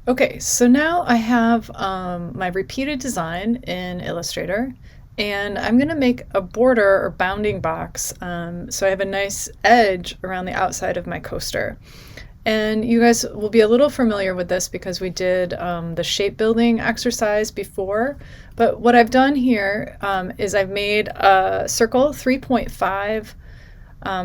Okay, so now I have my repeated design in Illustrator, and I'm going to make a border or bounding box so I have a nice edge around the outside of my coaster. And you guys will be a little familiar with this because we did the shape building exercise before. But what I've done here is I've made a circle 3.5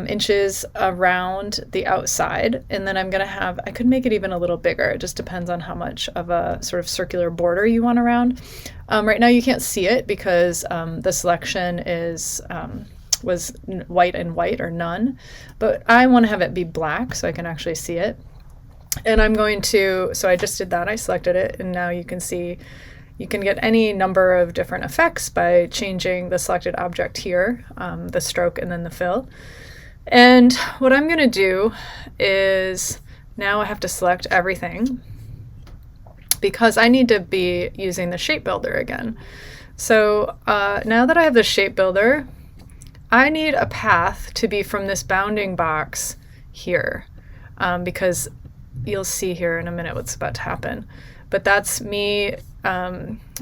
inches around the outside, and then I'm going to have, I could make it even a little bigger. It just depends on how much of a sort of circular border you want around. Right now you can't see it because the selection was white and white or none, but I want to have it be black so I can actually see it. And I'm going to, so I just did that, I selected it, and now you can see you can get any number of different effects by changing the selected object here, the stroke and then the fill. And what I'm going to do is now I have to select everything because I need to be using the shape builder again. So now that I have the shape builder, I need a path to be from this bounding box here because you'll see here in a minute what's about to happen. But that's me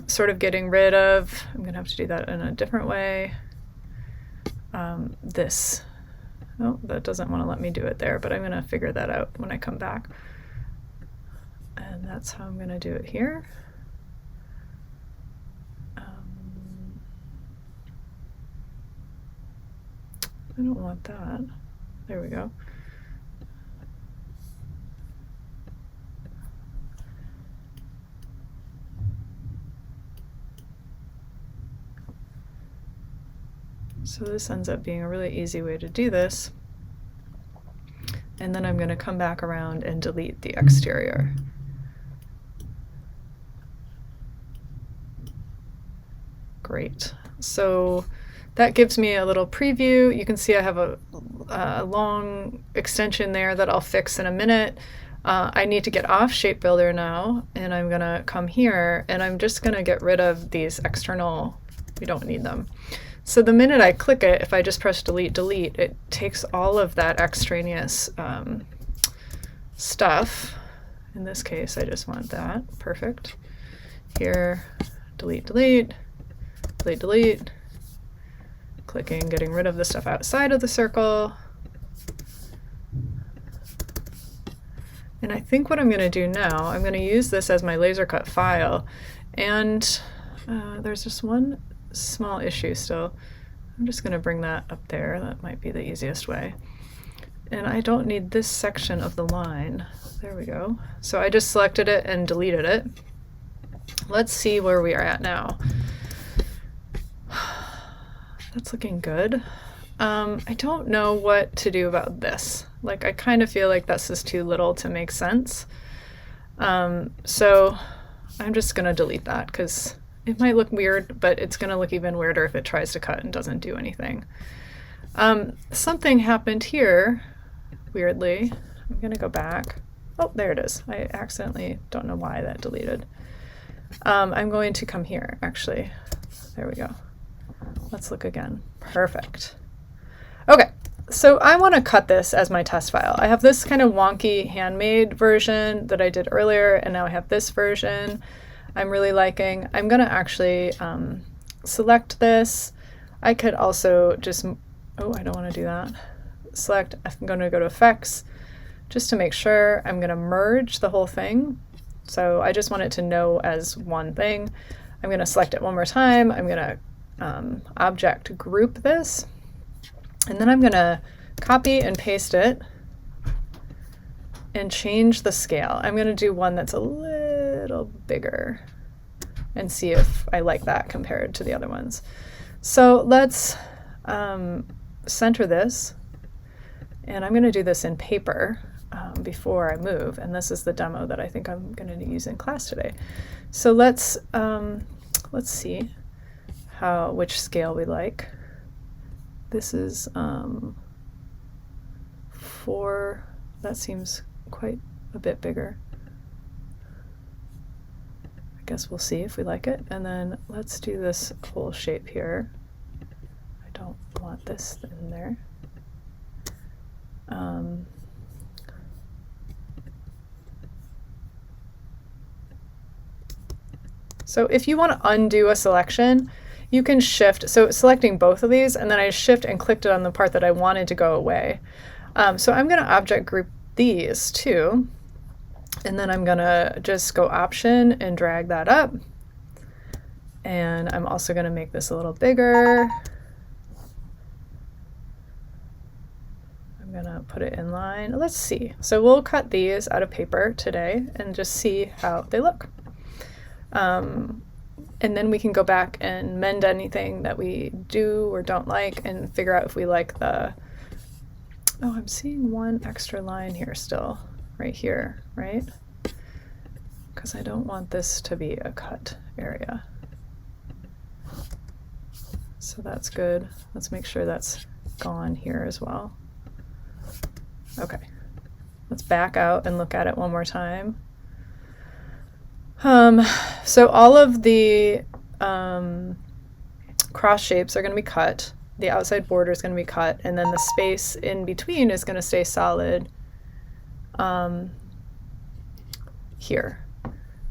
sort of getting rid of, I'm going to have to do that in a different way, this. Oh, that doesn't want to let me do it there, but I'm going to figure that out when I come back. And that's how I'm going to do it here. I don't want that. There we go. So this ends up being a really easy way to do this. And then I'm going to come back around and delete the exterior. Great. So that gives me a little preview. You can see I have a long extension there that I'll fix in a minute. I need to get off Shape Builder now, and I'm going to come here, and I'm just going to get rid of these external, we don't need them. So the minute I click it, if I just press delete, delete, it takes all of that extraneous stuff. In this case, I just want that. Perfect. Here, delete, delete, delete, delete. Clicking, getting rid of the stuff outside of the circle. And I think what I'm going to do now, I'm going to use this as my laser cut file. And there's just one small issue still. I'm just going to bring that up there. That might be the easiest way. And I don't need this section of the line. There we go. So I just selected it and deleted it. Let's see where we are at now. That's looking good. I don't know what to do about this. Like, I kind of feel like this is too little to make sense. So I'm just going to delete that because it might look weird, but it's going to look even weirder if it tries to cut and doesn't do anything. Something happened here, weirdly. I'm going to go back. Oh, there it is. I accidentally don't know why that deleted. I'm going to come here, actually. There we go. Let's look again. Perfect. Okay, so I want to cut this as my test file. I have this kind of wonky handmade version that I did earlier, and now I have this version I'm really liking. I'm going to actually select this. I could also just, oh, I don't want to do that. Select, I'm going to go to Effects just to make sure. I'm going to merge the whole thing. So I just want it to know as one thing. I'm going to select it one more time. I'm going to object group this, and then I'm going to copy and paste it and change the scale. I'm going to do one that's a little bigger and see if I like that compared to the other ones. So let's center this, and I'm going to do this in paper before I move, and this is the demo that I think I'm going to use in class today. So let's see which scale we like. This is 4, that seems quite a bit bigger. I guess we'll see if we like it. And then let's do this whole shape here. I don't want this in there. So if you want to undo a selection, you can shift, so selecting both of these, and then I shift and clicked it on the part that I wanted to go away. So I'm going to object group these two, and then I'm going to just go Option and drag that up. And I'm also going to make this a little bigger. I'm going to put it in line. Let's see. So we'll cut these out of paper today and just see how they look. And then we can go back and mend anything that we do or don't like and figure out if we like the, oh, I'm seeing one extra line here still, right here, right? Because I don't want this to be a cut area. So that's good. Let's make sure that's gone here as well. Okay, let's back out and look at it one more time. So all of the cross shapes are going to be cut. The outside border is going to be cut, and then the space in between is going to stay solid here.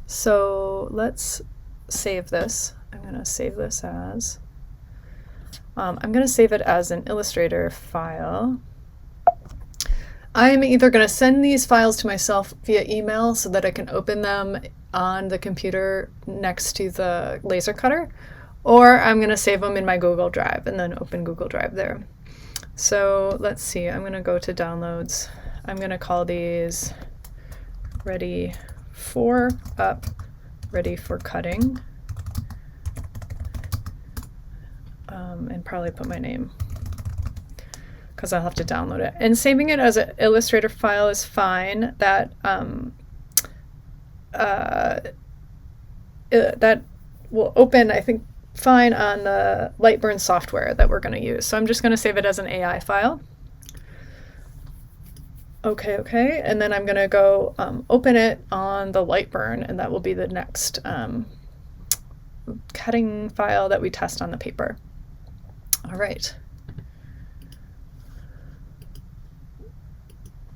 So let's save this. I'm going to save this as, I'm going to save it as an Illustrator file. I'm either going to send these files to myself via email so that I can open them on the computer next to the laser cutter, or I'm going to save them in my Google Drive and then open Google Drive there. So let's see, I'm going to go to downloads. I'm going to call these ready for up, ready for cutting, and probably put my name because I'll have to download it. And saving it as an Illustrator file is fine. That that will open, I think, fine on the Lightburn software that we're going to use. So I'm just going to save it as an AI file. Okay, and then I'm going to go open it on the Lightburn, and that will be the next cutting file that we test on the paper. All right.